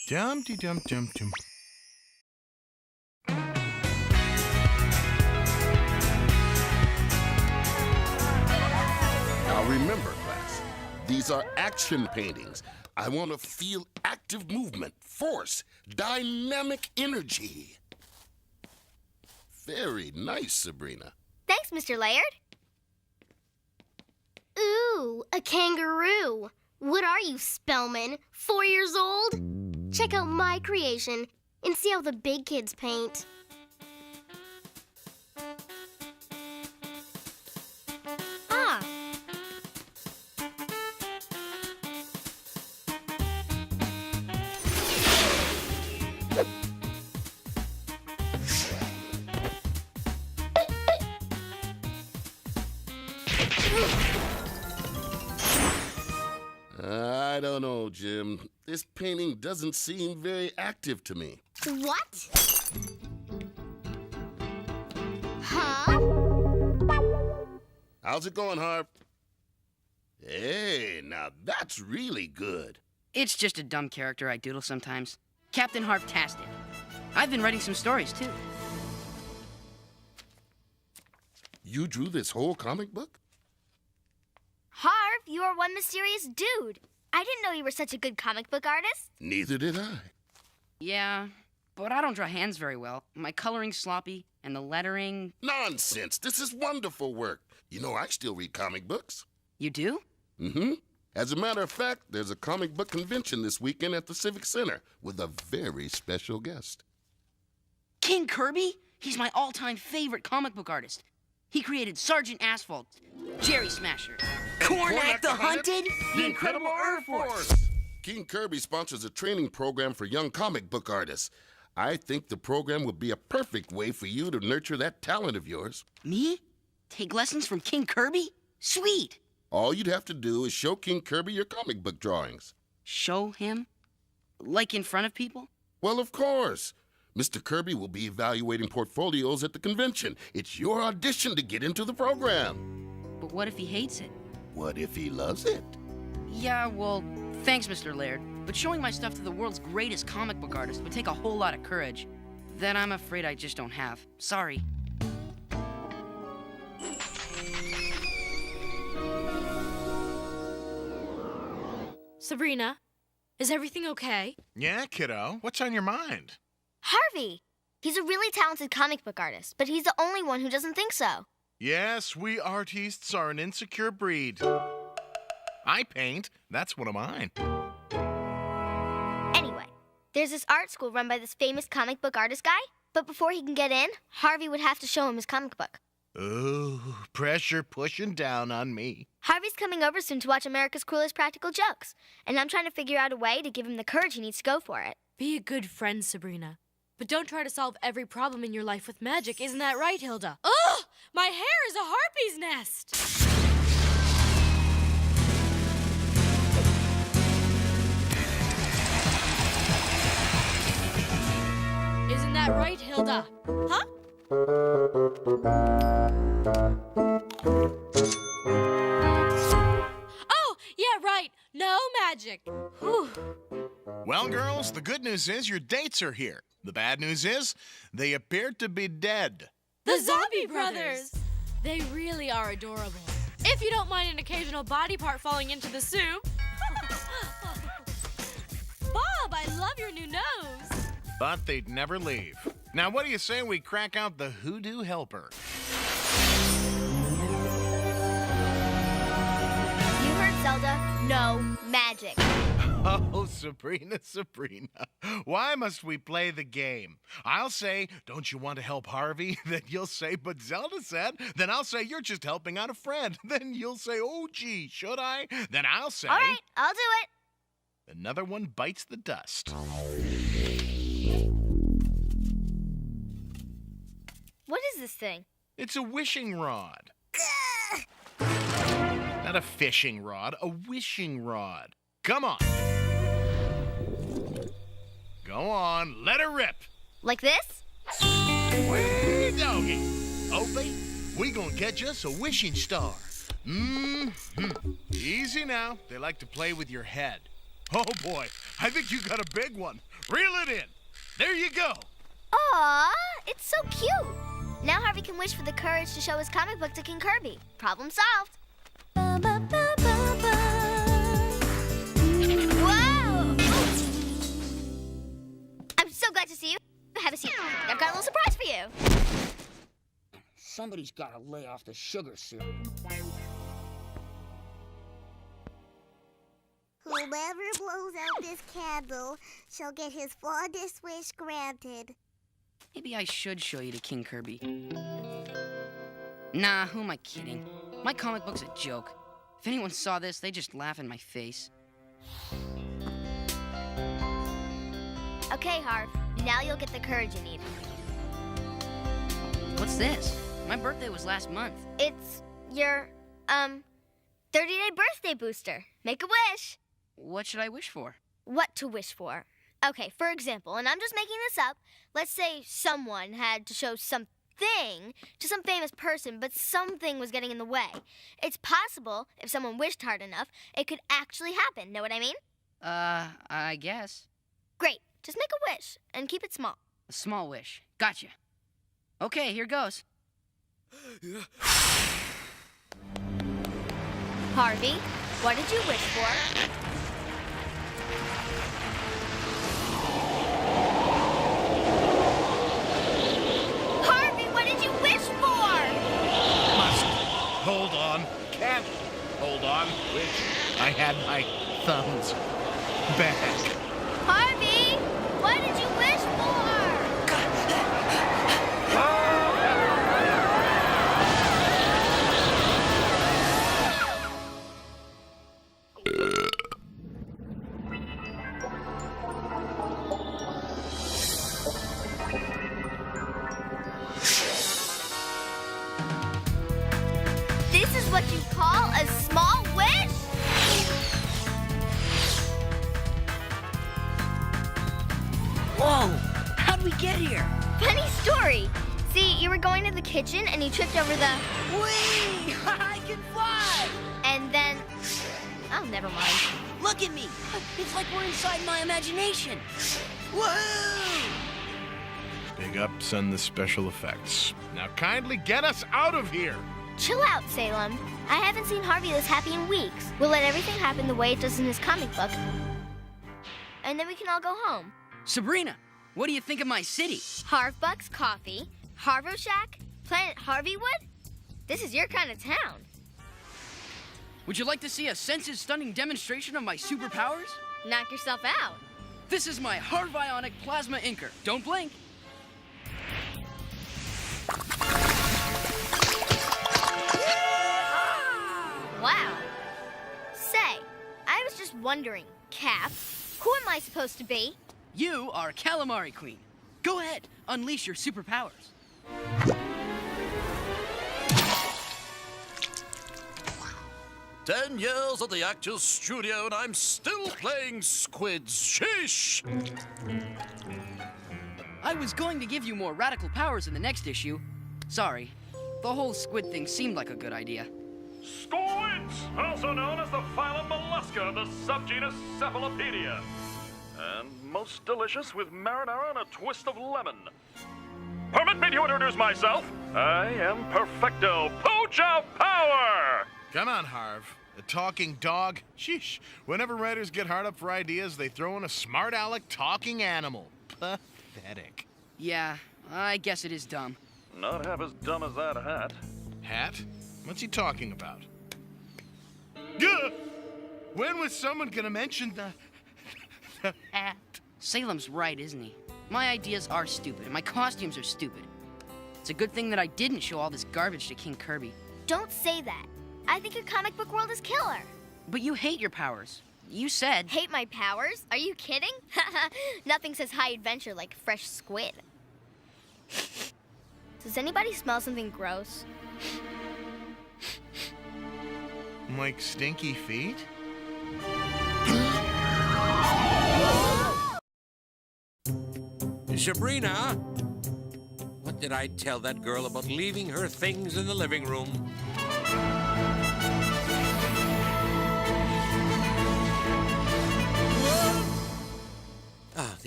Dum-de-dum-dum-dum. Now remember, class, these are action paintings. I want to feel active movement, force, dynamic energy. Very nice, Sabrina. Thanks, Mr. Laird. Ooh, a kangaroo. What are you, Spellman? 4 years old? Check out my creation and see how the big kids paint. Ah. I don't know, Jim. This painting doesn't seem very active to me. What? Huh? How's it going, Harv? Hey, now that's really good. It's just a dumb character I doodle sometimes. Captain Harvtastic. I've been writing some stories, too. You drew this whole comic book? Harv, you are one mysterious dude. I didn't know you were such a good comic book artist. Neither did I. Yeah, but I don't draw hands very well. My coloring's sloppy, and the lettering... Nonsense. This is wonderful work. You know, I still read comic books. You do? Mm-hmm. As a matter of fact, there's a comic book convention this weekend at the Civic Center with a very special guest. King Kirby? He's my all-time favorite comic book artist. He created Sergeant Asphalt, Jerry Smasher, Cornac the Hunted, the Incredible Earth Force. King Kirby sponsors a training program for young comic book artists. I think the program would be a perfect way for you to nurture that talent of yours. Me? Take lessons from King Kirby? Sweet. All you'd have to do is show King Kirby your comic book drawings. Show him? Like in front of people? Well, of course. Mr. Kirby will be evaluating portfolios at the convention. It's your audition to get into the program. But what if he hates it? What if he loves it? Yeah, well, thanks, Mr. Laird. But showing my stuff to the world's greatest comic book artist would take a whole lot of courage. That I'm afraid I just don't have. Sorry. Sabrina, is everything okay? Yeah, kiddo. What's on your mind? Harvey! He's a really talented comic book artist, but he's the only one who doesn't think so. Yes, we artists are an insecure breed. I paint. That's one of mine. Anyway, there's this art school run by this famous comic book artist guy, but before he can get in, Harvey would have to show him his comic book. Ooh, pressure pushing down on me. Harvey's coming over soon to watch America's Cruelest Practical Jokes, and I'm trying to figure out a way to give him the courage he needs to go for it. Be a good friend, Sabrina. But don't try to solve every problem in your life with magic, isn't that right, Hilda? Ugh! My hair is a harpy's nest! Isn't that right, Hilda? Huh? Oh, yeah, right. No magic. Whew. Well, girls, the good news is your dates are here. The bad news is they appear to be dead. The Zombie Brothers! They really are adorable. If you don't mind an occasional body part falling into the soup. Bob, I love your new nose. But they'd never leave. Now, what do you say we crack out the Hoodoo Helper? You heard Zelda, no magic. Oh, Sabrina, Sabrina, why must we play the game? I'll say, don't you want to help Harvey? Then you'll say, but Zelda said. Then I'll say, you're just helping out a friend. Then you'll say, oh, gee, should I? Then I'll say... All right, I'll do it. Another one bites the dust. What is this thing? It's a wishing rod. Not a fishing rod, a wishing rod. Come on. Go on, let her rip. Like this? Wee doggy. Opie, we gonna get us a wishing star. Easy now. They like to play with your head. Oh boy, I think you got a big one. Reel it in. There you go. Aw, it's so cute. Now Harvey can wish for the courage to show his comic book to King Kirby. Problem solved. Whoa! I'm so glad to see you. Have a seat. I've got a little surprise for you. Somebody's gotta lay off the sugar syrup. Whoever blows out this candle shall get his fondest wish granted. Maybe I should show you to King Kirby. Nah, who am I kidding? My comic book's a joke. If anyone saw this, they'd just laugh in my face. Okay, Harv. Now you'll get the courage you need. What's this? My birthday was last month. It's your, 30-day birthday booster. Make a wish. What should I wish for? What to wish for. Okay, for example, and I'm just making this up, let's say someone had to show something to some famous person, but something was getting in the way. It's possible, if someone wished hard enough, it could actually happen. Know what I mean? I guess. Great. Just make a wish and keep it small. A small wish. Gotcha. Okay, here goes. Harvey, what did you wish for? Harvey, what did you wish for? Must hold on. Can't hold on. Wish I had my thumbs back. Harvey, what did you wish for? This is what you call a small wish? Whoa! How'd we get here? Funny story. See, you were going to the kitchen and you tripped over the... Whee! I can fly! And then... Oh, never mind. Look at me! It's like we're inside my imagination. Woohoo! Big ups on the special effects. Now kindly get us out of here. Chill out, Salem. I haven't seen Harvey this happy in weeks. We'll let everything happen the way it does in his comic book. And then we can all go home. Sabrina, what do you think of my city? Harvbucks Coffee, Harvo Shack, Planet Harveywood? This is your kind of town. Would you like to see a senses-stunning demonstration of my superpowers? Knock yourself out. This is my Harvionic Plasma Inker. Don't blink. Wow. Say, I was just wondering, Cap, who am I supposed to be? You are Calamari Queen. Go ahead, unleash your superpowers. 10 years at the Actors Studio and I'm still playing squids. Sheesh! I was going to give you more radical powers in the next issue. Sorry, the whole squid thing seemed like a good idea. Squids, also known as the phylum Mollusca of the subgenus Cephalopedia. And most delicious with marinara and a twist of lemon. Permit me to introduce myself. I am Perfecto Pocha Power! Come on, Harv. The talking dog. Sheesh. Whenever writers get hard up for ideas, they throw in a smart aleck talking animal. Pathetic. Yeah, I guess it is dumb. Not half as dumb as that hat. Hat? What's he talking about? Gah! When was someone gonna mention the hat? Salem's right, isn't he? My ideas are stupid, and my costumes are stupid. It's a good thing that I didn't show all this garbage to King Kirby. Don't say that. I think your comic book world is killer. But you hate your powers. You said... Hate my powers? Are you kidding? Nothing says high adventure like fresh squid. Does anybody smell something gross? Like stinky feet? Sabrina, what did I tell that girl about leaving her things in the living room?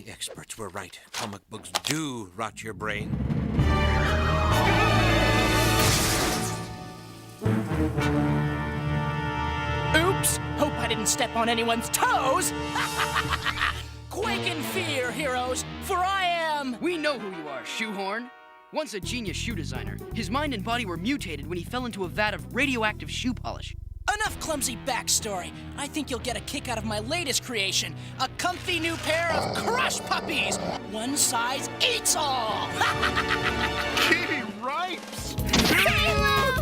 The experts were right. Comic books do rot your brain. Oops! Hope I didn't step on anyone's toes! Quake in fear, heroes, for I am... We know who you are, Shoehorn. Once a genius shoe designer, his mind and body were mutated when he fell into a vat of radioactive shoe polish. Enough clumsy backstory. I think you'll get a kick out of my latest creation, a comfy new pair of crush puppies. One size eats all. Kitty Ripes! Salem!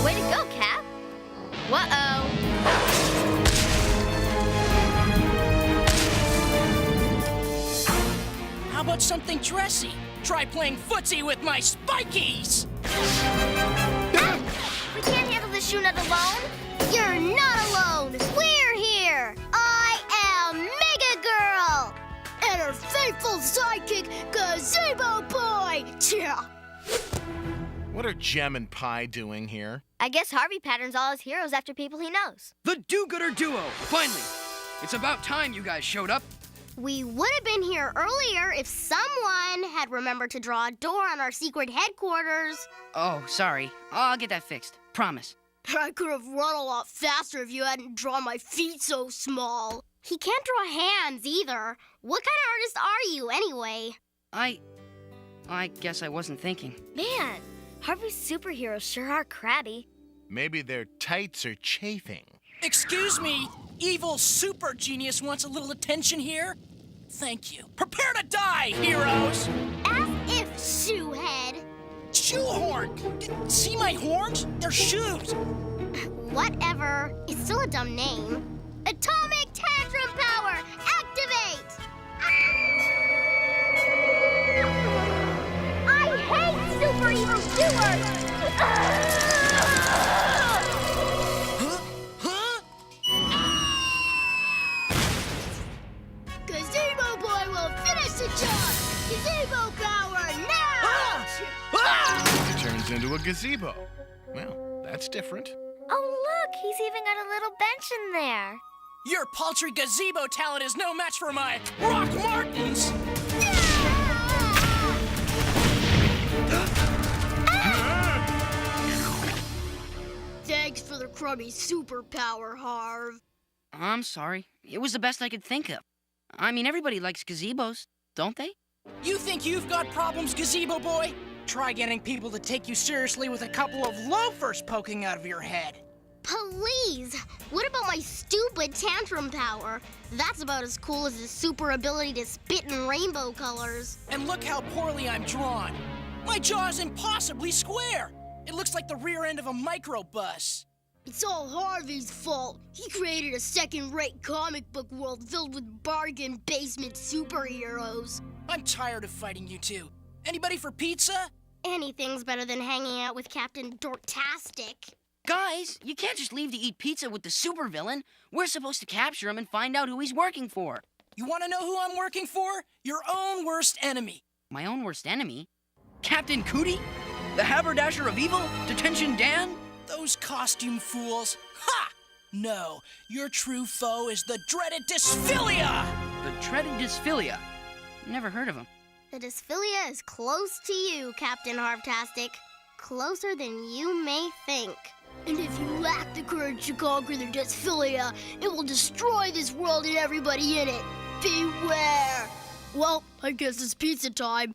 Way to go, Cap. Whoa-oh. How about something dressy? Try playing footsie with my spikies! We can't handle the shoe nut alone. You're not alone. We're here. I am Mega Girl. And her faithful sidekick, Gazebo Boy. Yeah. What are Gem and Pie doing here? I guess Harvey patterns all his heroes after people he knows. The do-gooder duo, finally. It's about time you guys showed up. We would have been here earlier if someone had remembered to draw a door on our secret headquarters. Oh, sorry. I'll get that fixed. Promise. I could have run a lot faster if you hadn't drawn my feet so small. He can't draw hands either. What kind of artist are you, anyway? I guess I wasn't thinking. Man, Harvey's superheroes sure are crabby. Maybe their tights are chafing. Excuse me, evil super genius wants a little attention here? Thank you. Prepare to die, heroes! As if, Shoehead. Shoehorn! See my horns? They're shoes! Whatever. It's still a dumb name. Atomic Tantrum Power, activate! I hate super evil doers! Gazebo Boy will finish the job! Gazebo power now! He turns into a gazebo. Well, that's different. Oh, look, he's even got a little bench in there. Your paltry gazebo talent is no match for my Rock Martins! Thanks for the crummy superpower, Harv. I'm sorry. It was the best I could think of. I mean, everybody likes gazebos, don't they? You think you've got problems, Gazebo Boy? Try getting people to take you seriously with a couple of loafers poking out of your head. Please! What about my stupid tantrum power? That's about as cool as the super ability to spit in rainbow colors. And look how poorly I'm drawn. My jaw's impossibly square. It looks like the rear end of a microbus. It's all Harvey's fault. He created a second-rate comic book world filled with bargain basement superheroes. I'm tired of fighting you two. Anybody for pizza? Anything's better than hanging out with Captain Harvtastic. Guys, you can't just leave to eat pizza with the supervillain. We're supposed to capture him and find out who he's working for. You want to know who I'm working for? Your own worst enemy. My own worst enemy? Captain Cootie? The haberdasher of evil? Detention Dan? Those costume fools. Ha! No, your true foe is the dreaded Dysphillia! The dreaded Dysphillia? Never heard of him. The Dysphillia is close to you, Captain Harvtastic. Closer than you may think. And if you lack the courage to conquer the Dysphillia, it will destroy this world and everybody in it. Beware! Well, I guess it's pizza time.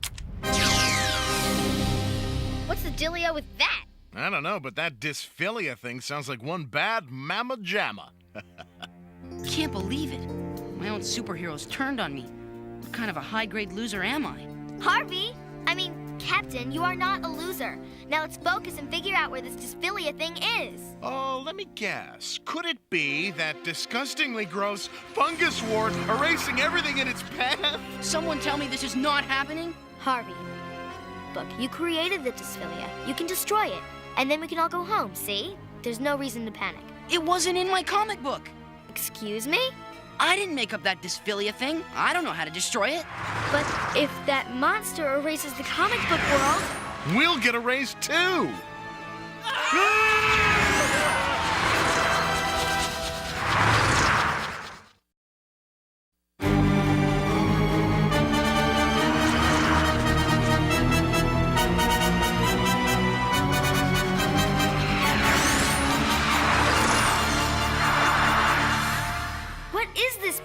What's the dealio with that? I don't know, but that Dysphillia thing sounds like one bad mamma jamma. Can't believe it. My own superheroes turned on me. What kind of a high-grade loser am I? Captain, you are not a loser. Now let's focus and figure out where this Dysphillia thing is. Oh, let me guess. Could it be that disgustingly gross fungus wart erasing everything in its path? Someone tell me this is not happening? Harvey, look, you created the Dysphillia. You can destroy it, and then we can all go home, see? There's no reason to panic. It wasn't in my comic book. Excuse me? I didn't make up that Dysphillia thing. I don't know how to destroy it. But if that monster erases the comic book world... We'll get erased too!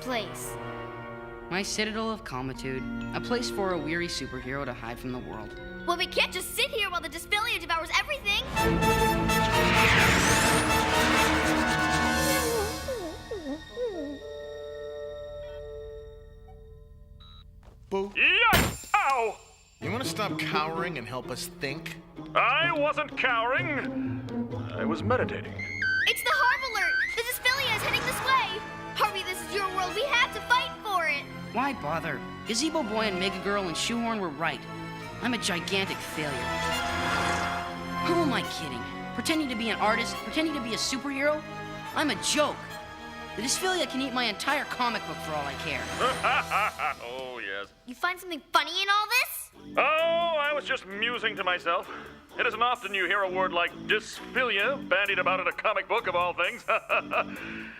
place? My citadel of calmitude, a place for a weary superhero to hide from the world. Well, we can't just sit here while the Dysphillia devours everything. Boo. Yikes! Ow! You want to stop cowering and help us think? I wasn't cowering. I was meditating. It's the Harv alert! The Dysphillia is heading this way! Harvey, this is your world. We have to fight for it! Why bother? Gazebo Boy and Mega Girl and Shoehorn were right. I'm a gigantic failure. Who am I kidding? Pretending to be an artist? Pretending to be a superhero? I'm a joke. The Dysphillia can eat my entire comic book for all I care. Oh, yes. You find something funny in all this? Oh, I was just musing to myself. It isn't often you hear a word like dysphillia bandied about in a comic book of all things.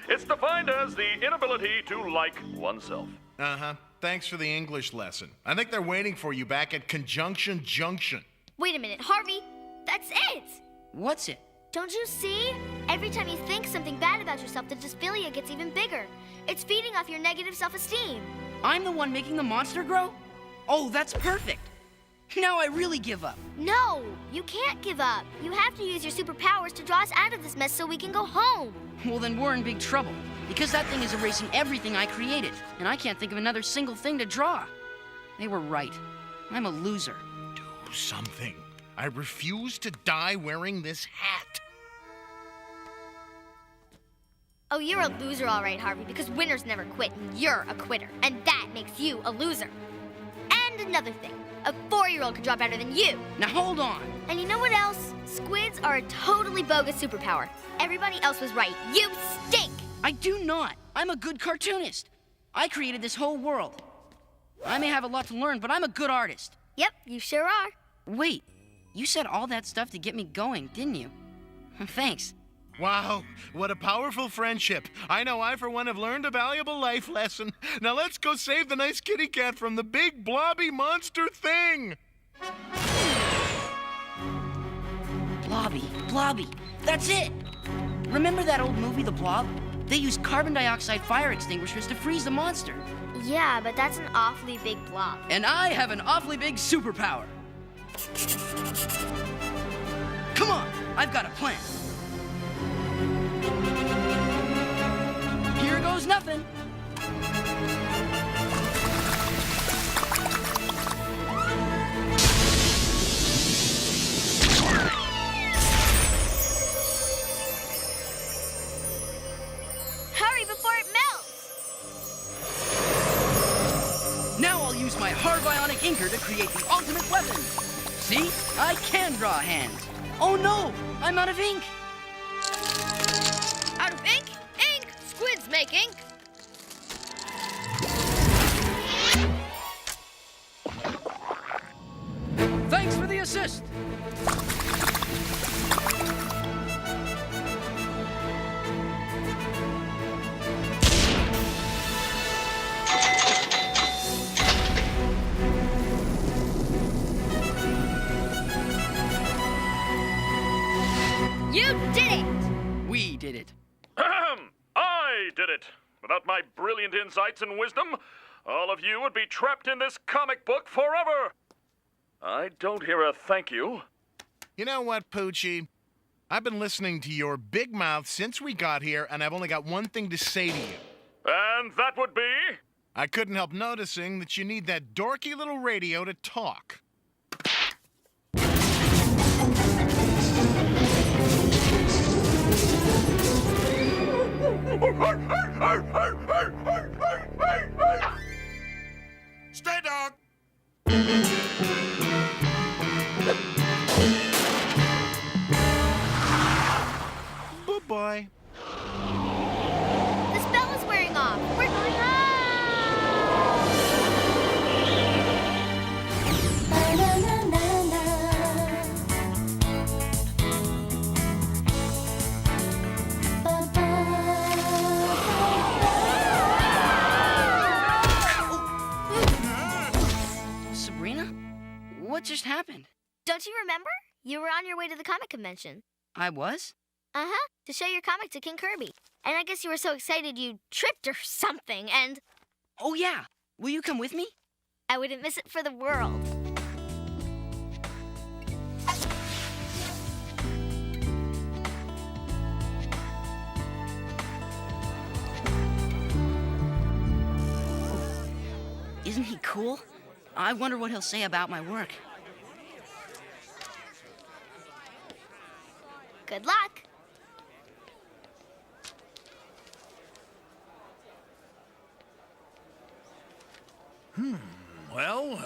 It's defined as the inability to like oneself. Uh-huh. Thanks for the English lesson. I think they're waiting for you back at Conjunction Junction. Wait a minute, Harvey. That's it! What's it? Don't you see? Every time you think something bad about yourself, the Dysphillia gets even bigger. It's feeding off your negative self-esteem. I'm the one making the monster grow? Oh, that's perfect. Now I really give up. No, you can't give up. You have to use your superpowers to draw us out of this mess so we can go home. Well, then we're in big trouble. Because that thing is erasing everything I created. And I can't think of another single thing to draw. They were right. I'm a loser. Do something. I refuse to die wearing this hat. Oh, you're a loser all right, Harvey, because winners never quit, and you're a quitter. And that makes you a loser. And another thing, a 4-year-old could draw better than you. Now hold on. And you know what else? Squids are a totally bogus superpower. Everybody else was right. You stink! I do not. I'm a good cartoonist. I created this whole world. I may have a lot to learn, but I'm a good artist. Yep, you sure are. Wait, you said all that stuff to get me going, didn't you? Thanks. Wow, what a powerful friendship. I know I, for one, have learned a valuable life lesson. Now let's go save the nice kitty cat from the big blobby monster thing. Blobby, that's it. Remember that old movie, The Blob? They used carbon dioxide fire extinguishers to freeze the monster. Yeah, but that's an awfully big blob. And I have an awfully big superpower. Come on, I've got a plan. Here goes nothing. Hurry before it melts! Now I'll use my Harvionic inker to create the ultimate weapon. See? I can draw hands. Oh no! I'm out of ink! Out of ink? Ink! Squids make ink! Thanks for the assist! You did it! We did it. I did it. Without my brilliant insights and wisdom, all of you would be trapped in this comic book forever. I don't hear a thank you. You know what, Poochie? I've been listening to your big mouth since we got here, and I've only got one thing to say to you. And that would be? I couldn't help noticing that you need that dorky little radio to talk. Stay, dog. Bye-bye. The spell is wearing off. We're going home! Sabrina? What just happened? Don't you remember? You were on your way to the comic convention. I was? Uh-huh, to show your comic to King Kirby. And I guess you were so excited you tripped or something, and Oh, yeah. Will you come with me? I wouldn't miss it for the world. Isn't he cool? I wonder what he'll say about my work. Good luck. Well,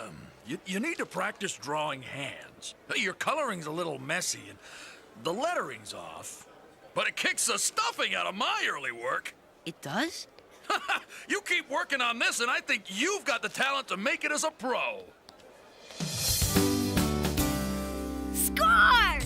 you need to practice drawing hands. Your coloring's a little messy and the lettering's off. But it kicks the stuffing out of my early work. It does? You keep working on this, and I think you've got the talent to make it as a pro. Score!